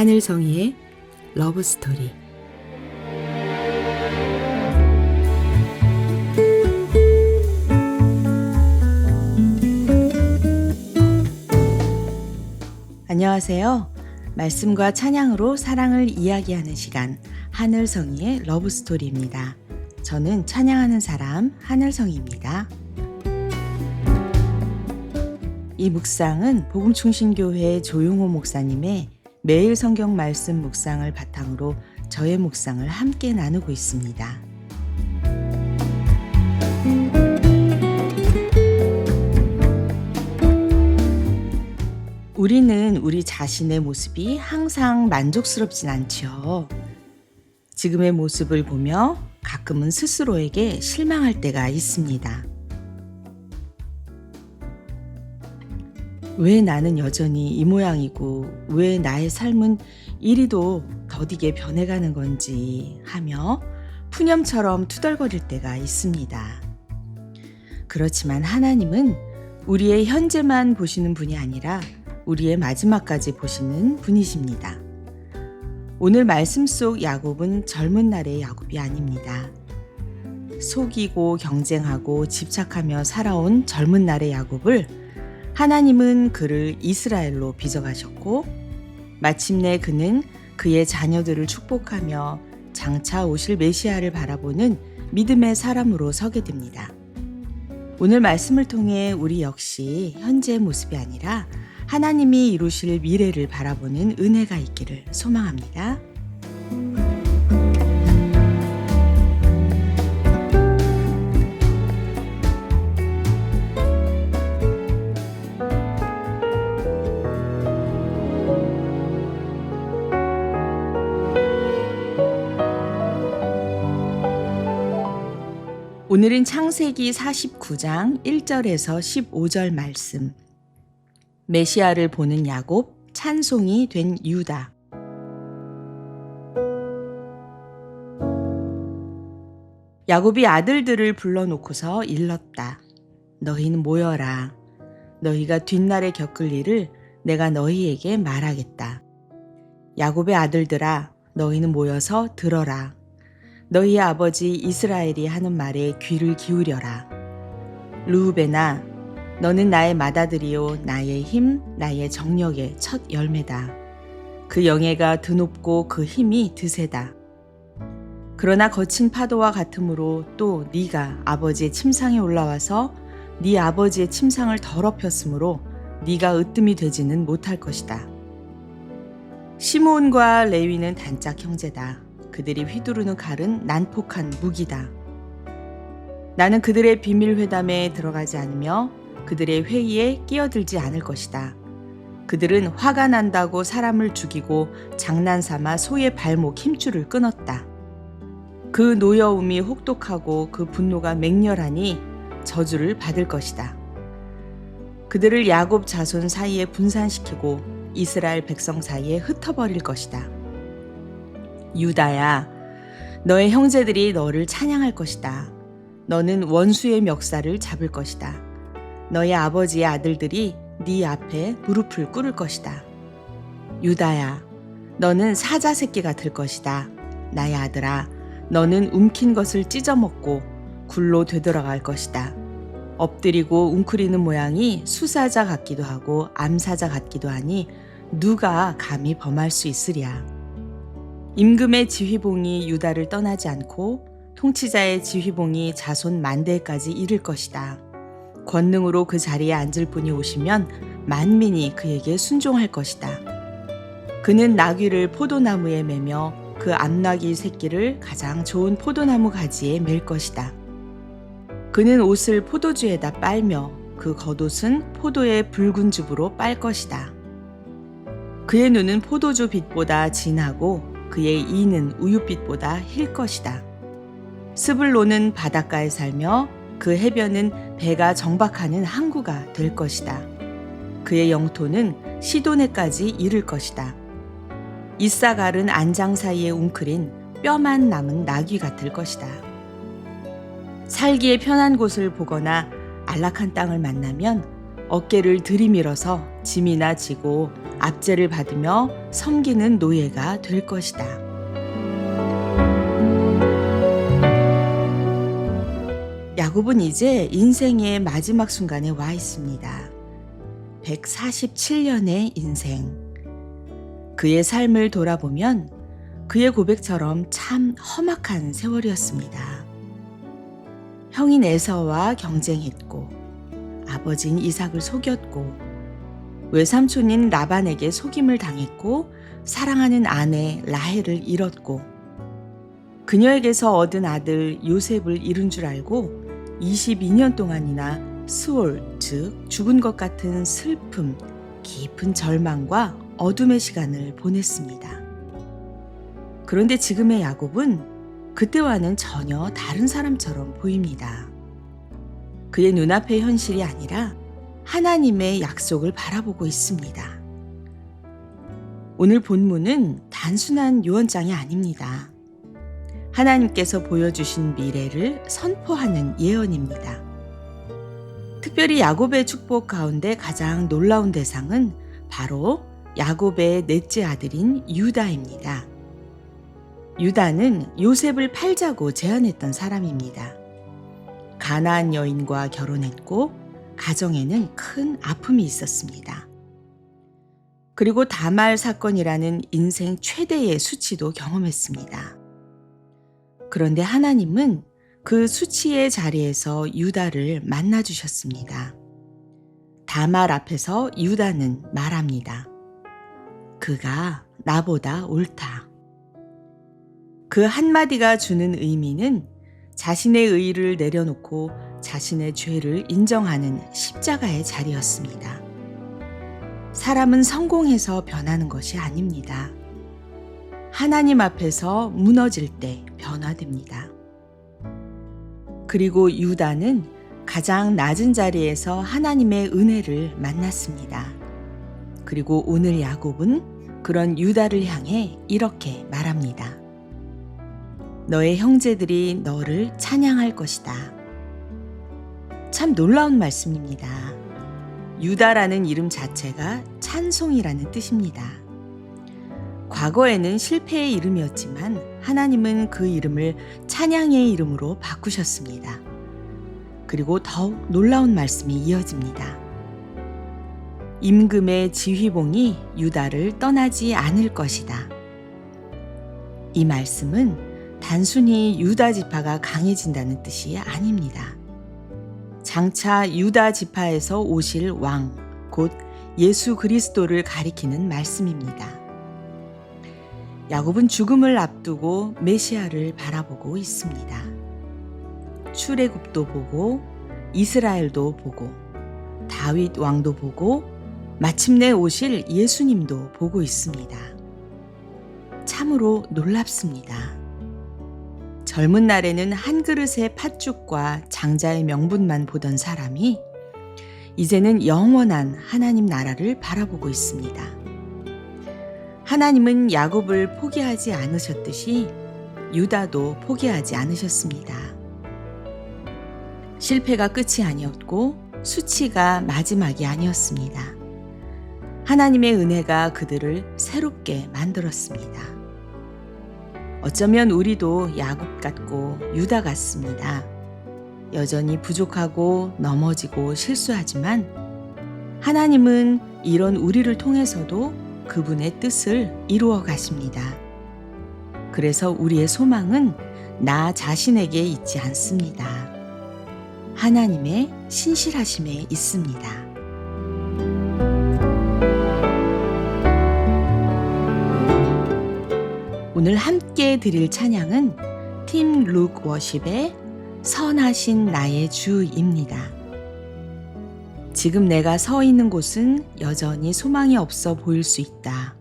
하늘성이의 러브스토리. 안녕하세요. 말씀과 찬양으로 사랑을 이야기하는 시간, 하늘성이의 러브스토리입니다. 저는 찬양하는 사람 하늘성이입니다. 이 묵상은 복음충신교회 조용호 목사님의 매일 성경 말씀 묵상을 바탕으로 저의 묵상을 함께 나누고 있습니다. 우리는 우리 자신의 모습이 항상 만족스럽진 않죠. 지금의 모습을 보며 가끔은 스스로에게 실망할 때가 있습니다. 왜 나는 여전히 이 모양이고 왜 나의 삶은 이리도 더디게 변해가는 건지 하며 푸념처럼 투덜거릴 때가 있습니다. 그렇지만 하나님은 우리의 현재만 보시는 분이 아니라 우리의 마지막까지 보시는 분이십니다. 오늘 말씀 속 야곱은 젊은 날의 야곱이 아닙니다. 속이고 경쟁하고 집착하며 살아온 젊은 날의 야곱을 하나님은 그를 이스라엘로 빚어가셨고 마침내 그는 그의 자녀들을 축복하며 장차 오실 메시아를 바라보는 믿음의 사람으로 서게 됩니다. 오늘 말씀을 통해 우리 역시 현재의 모습이 아니라 하나님이 이루실 미래를 바라보는 은혜가 있기를 소망합니다. 오늘은 창세기 49장 1절에서 15절 말씀. 메시아를 보는 야곱, 찬송이 된 유다. 야곱이 아들들을 불러놓고서 일렀다. 너희는 모여라. 너희가 뒷날에 겪을 일을 내가 너희에게 말하겠다. 야곱의 아들들아, 너희는 모여서 들어라. 너희의 아버지 이스라엘이 하는 말에 귀를 기울여라. 르우벤아, 너는 나의 맏아들이요 나의 힘, 나의 정력의 첫 열매다. 그 영예가 드높고 그 힘이 드세다. 그러나 거친 파도와 같으므로 또 네가 아버지의 침상에 올라와서 네 아버지의 침상을 더럽혔으므로 네가 으뜸이 되지는 못할 것이다. 시므온과 레위는 단짝 형제다. 그들이 휘두르는 칼은 난폭한 무기다. 나는 그들의 비밀 회담에 들어가지 않으며 그들의 회의에 끼어들지 않을 것이다. 그들은 화가 난다고 사람을 죽이고 장난삼아 소의 발목 힘줄을 끊었다. 그 노여움이 혹독하고 그 분노가 맹렬하니 저주를 받을 것이다. 그들을 야곱 자손 사이에 분산시키고 이스라엘 백성 사이에 흩어버릴 것이다. 유다야, 너의 형제들이 너를 찬양할 것이다. 너는 원수의 멱살을 잡을 것이다. 너의 아버지의 아들들이 네 앞에 무릎을 꿇을 것이다. 유다야, 너는 사자 새끼가 될 것이다. 나의 아들아, 너는 움킨 것을 찢어먹고 굴로 되돌아갈 것이다. 엎드리고 웅크리는 모양이 수사자 같기도 하고 암사자 같기도 하니 누가 감히 범할 수 있으랴. 임금의 지휘봉이 유다를 떠나지 않고 통치자의 지휘봉이 자손 만대까지 이를 것이다. 권능으로 그 자리에 앉을 분이 오시면 만민이 그에게 순종할 것이다. 그는 나귀를 포도나무에 매며 그 암나귀 새끼를 가장 좋은 포도나무 가지에 맬 것이다. 그는 옷을 포도주에다 빨며 그 겉옷은 포도의 붉은 즙으로 빨 것이다. 그의 눈은 포도주 빛보다 진하고 그의 이는 우윳빛보다 힐 것이다. 스불론은 바닷가에 살며 그 해변은 배가 정박하는 항구가 될 것이다. 그의 영토는 시도네까지 이를 것이다. 이사갈은 안장 사이에 웅크린 뼈만 남은 나귀 같을 것이다. 살기에 편한 곳을 보거나 안락한 땅을 만나면 어깨를 들이밀어서 짐이나 지고 압제를 받으며 섬기는 노예가 될 것이다. 야곱은 이제 인생의 마지막 순간에 와 있습니다. 147년의 인생. 그의 삶을 돌아보면 그의 고백처럼 참 험악한 세월이었습니다. 형인 에서와 경쟁했고, 아버지인 이삭을 속였고, 외삼촌인 라반에게 속임을 당했고, 사랑하는 아내 라헬을 잃었고, 그녀에게서 얻은 아들 요셉을 잃은 줄 알고 22년 동안이나 스올, 즉 죽은 것 같은 슬픔, 깊은 절망과 어둠의 시간을 보냈습니다. 그런데 지금의 야곱은 그때와는 전혀 다른 사람처럼 보입니다. 그의 눈앞의 현실이 아니라 하나님의 약속을 바라보고 있습니다. 오늘 본문은 단순한 유언장이 아닙니다. 하나님께서 보여주신 미래를 선포하는 예언입니다. 특별히 야곱의 축복 가운데 가장 놀라운 대상은 바로 야곱의 넷째 아들인 유다입니다. 유다는 요셉을 팔자고 제안했던 사람입니다. 가나안 여인과 결혼했고 가정에는 큰 아픔이 있었습니다. 그리고 다말 사건이라는 인생 최대의 수치도 경험했습니다. 그런데 하나님은 그 수치의 자리에서 유다를 만나주셨습니다. 다말 앞에서 유다는 말합니다. 그가 나보다 옳다. 그 한마디가 주는 의미는 자신의 의의를 내려놓고 자신의 죄를 인정하는 십자가의 자리였습니다. 사람은 성공해서 변하는 것이 아닙니다. 하나님 앞에서 무너질 때 변화됩니다. 그리고 유다는 가장 낮은 자리에서 하나님의 은혜를 만났습니다. 그리고 오늘 야곱은 그런 유다를 향해 이렇게 말합니다. 너의 형제들이 너를 찬양할 것이다. 참 놀라운 말씀입니다. 유다라는 이름 자체가 찬송이라는 뜻입니다. 과거에는 실패의 이름이었지만 하나님은 그 이름을 찬양의 이름으로 바꾸셨습니다. 그리고 더욱 놀라운 말씀이 이어집니다. 임금의 지휘봉이 유다를 떠나지 않을 것이다. 이 말씀은 단순히 유다 지파가 강해진다는 뜻이 아닙니다. 장차 유다 지파에서 오실 왕, 곧 예수 그리스도를 가리키는 말씀입니다. 야곱은 죽음을 앞두고 메시아를 바라보고 있습니다. 출애굽도 보고 이스라엘도 보고 다윗 왕도 보고 마침내 오실 예수님도 보고 있습니다. 참으로 놀랍습니다. 젊은 날에는 한 그릇의 팥죽과 장자의 명분만 보던 사람이 이제는 영원한 하나님 나라를 바라보고 있습니다. 하나님은 야곱을 포기하지 않으셨듯이 유다도 포기하지 않으셨습니다. 실패가 끝이 아니었고 수치가 마지막이 아니었습니다. 하나님의 은혜가 그들을 새롭게 만들었습니다. 어쩌면 우리도 야곱 같고 유다 같습니다. 여전히 부족하고 넘어지고 실수하지만 하나님은 이런 우리를 통해서도 그분의 뜻을 이루어 가십니다. 그래서 우리의 소망은 나 자신에게 있지 않습니다. 하나님의 신실하심에 있습니다. 오늘 함께 드릴 찬양은 팀 룩 워십의 선하신 나의 주입니다. 지금 내가 서 있는 곳은 여전히 소망이 없어 보일 수 있다.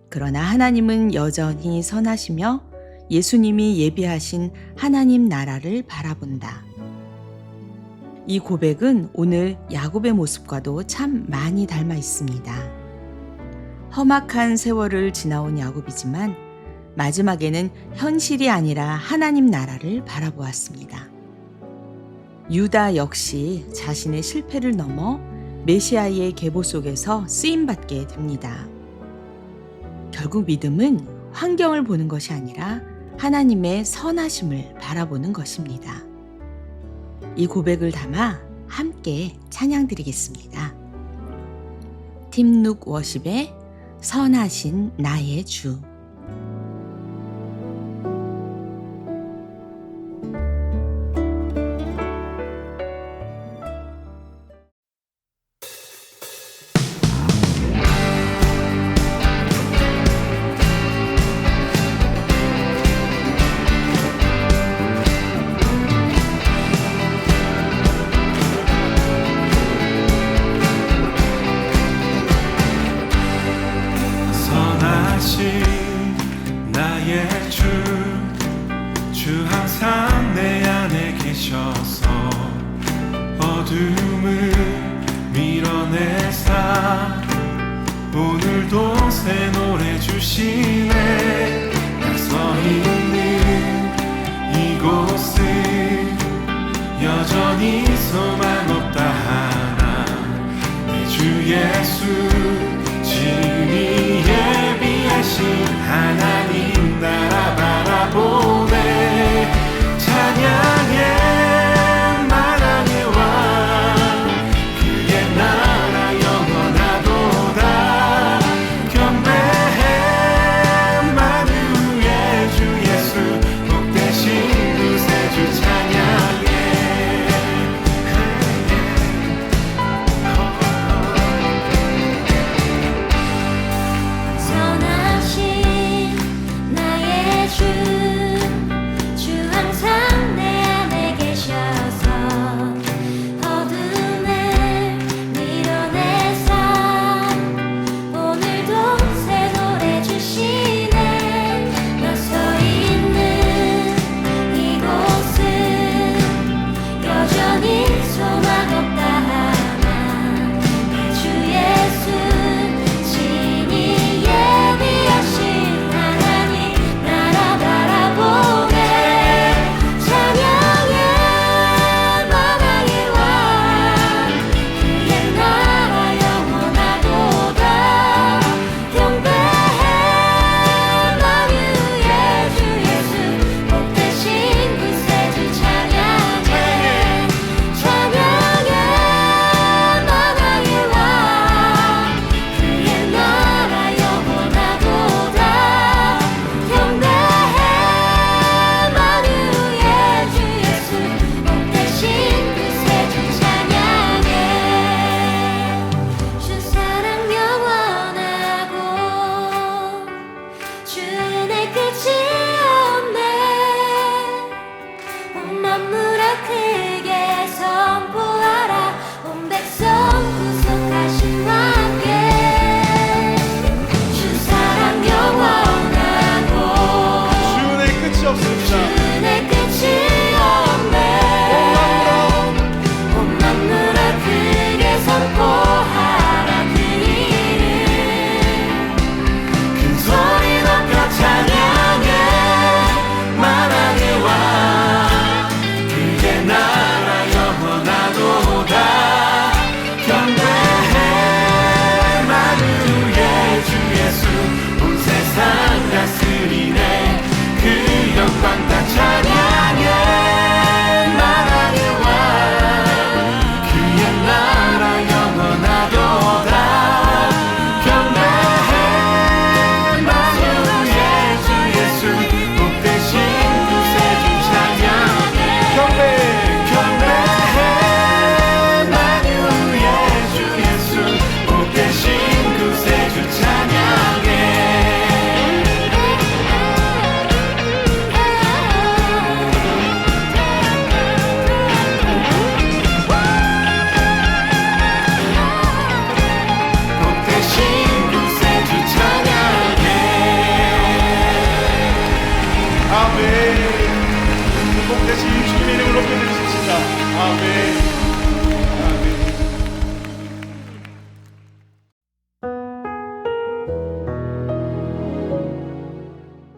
그러나 하나님은 여전히 선하시며 예수님이 예비하신 하나님 나라를 바라본다. 이 고백은 오늘 야곱의 모습과도 참 많이 닮아 있습니다. 험악한 세월을 지나온 야곱이지만 마지막에는 현실이 아니라 하나님 나라를 바라보았습니다. 유다 역시 자신의 실패를 넘어 메시아의 계보 속에서 쓰임받게 됩니다. 결국 믿음은 환경을 보는 것이 아니라 하나님의 선하심을 바라보는 것입니다. 이 고백을 담아 함께 찬양 드리겠습니다. 팀룩 워십의 선하신 나의 주. 나의 주 항상 내 안에 계셔서 어둠을 밀어내사 오늘도 새 노래 주시네. 나 서 있는 이곳은 여전히 소망 없다 하나 내 주 예수 친히 예비하신 하나님 나라 바라보네. 찬양해 만왕의 왕 그의 나라 영원하도다. 경배해 만유의 주 예수 복되신 구세주 찬양해.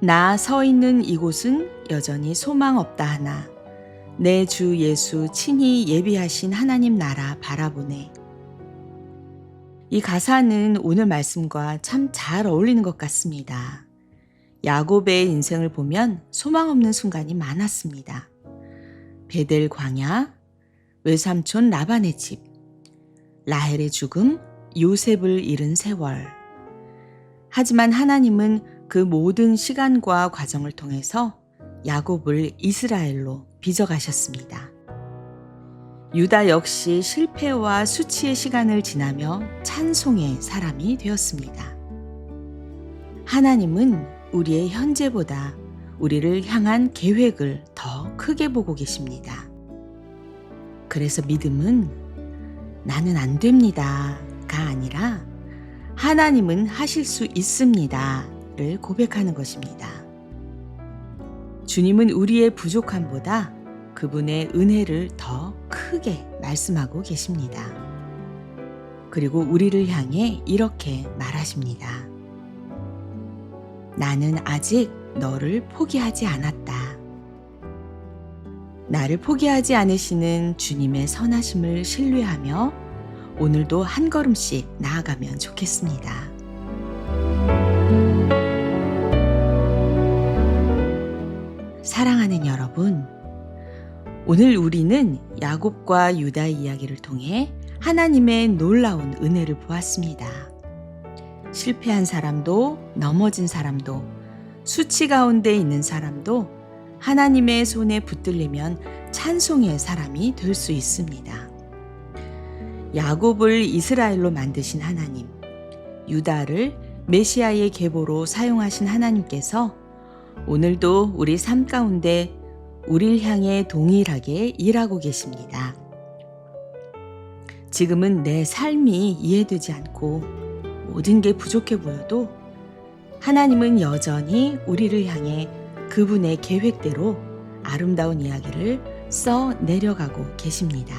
나 서 있는 이곳은 여전히 소망 없다 하나 내 주 예수 친히 예비하신 하나님 나라 바라보네. 이 가사는 오늘 말씀과 참 잘 어울리는 것 같습니다. 야곱의 인생을 보면 소망 없는 순간이 많았습니다. 베델 광야, 외삼촌 라반의 집, 라헬의 죽음, 요셉을 잃은 세월. 하지만 하나님은 그 모든 시간과 과정을 통해서 야곱을 이스라엘로 빚어가셨습니다. 유다 역시 실패와 수치의 시간을 지나며 찬송의 사람이 되었습니다. 하나님은 우리의 현재보다 우리를 향한 계획을 더 크게 보고 계십니다. 그래서 믿음은 나는 안 됩니다가 아니라 하나님은 하실 수 있습니다를 고백하는 것입니다. 주님은 우리의 부족함보다 그분의 은혜를 더 크게 말씀하고 계십니다. 그리고 우리를 향해 이렇게 말하십니다. 나는 아직 너를 포기하지 않았다. 나를 포기하지 않으시는 주님의 선하심을 신뢰하며 오늘도 한 걸음씩 나아가면 좋겠습니다. 사랑하는 여러분, 오늘 우리는 야곱과 유다의 이야기를 통해 하나님의 놀라운 은혜를 보았습니다. 실패한 사람도, 넘어진 사람도, 수치 가운데 있는 사람도 하나님의 손에 붙들리면 찬송의 사람이 될 수 있습니다. 야곱을 이스라엘로 만드신 하나님, 유다를 메시아의 계보로 사용하신 하나님께서 오늘도 우리 삶 가운데 우리를 향해 동일하게 일하고 계십니다. 지금은 내 삶이 이해되지 않고 모든 게 부족해 보여도 하나님은 여전히 우리를 향해 그분의 계획대로 아름다운 이야기를 써 내려가고 계십니다.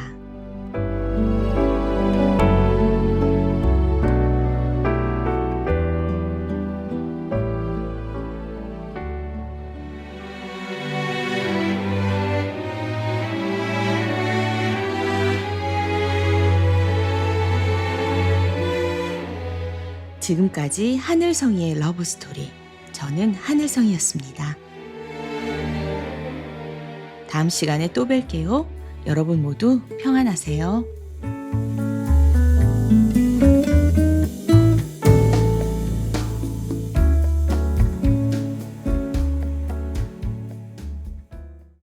지금까지 하늘성이의 러브스토리, 저는 하늘성이었습니다. 다음 시간에 또 뵐게요. 여러분 모두 평안하세요.